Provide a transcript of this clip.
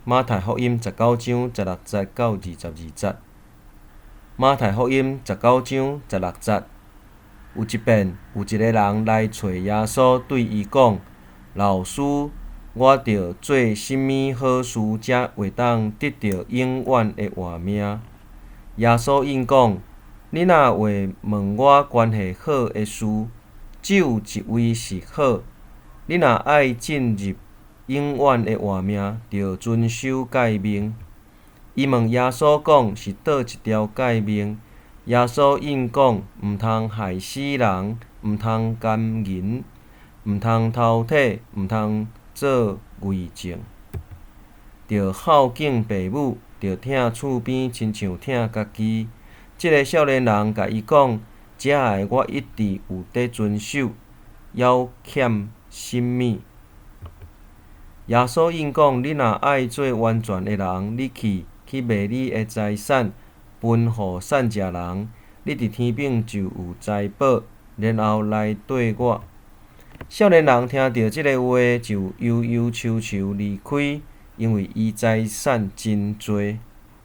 马太福音19章16节到22节。马太福音19章16节，有一遍，有一个人来找耶稣，对伊讲：“老师，我着做甚物好事，才会当得到永远的活命？”耶稣应讲：“你若会问我关系好的事，只有一位是好。你若爱进入永远的活命，着遵守诫命。”伊问耶稣讲是倒一条诫命？耶稣应讲：毋通害死人，毋通奸淫，毋通偷体，毋通做伪证，着孝敬父母，着疼厝边亲像疼家己。即个少年人甲伊讲：遮个我一直有在遵守，还欠甚物？耶稣应讲：你若爱做完全的人，你去卖你的财产，分互善食人，你伫天顶就有财宝，然后来缀我。少年人听到即个话，就忧忧愁愁离开，因为伊财产真多。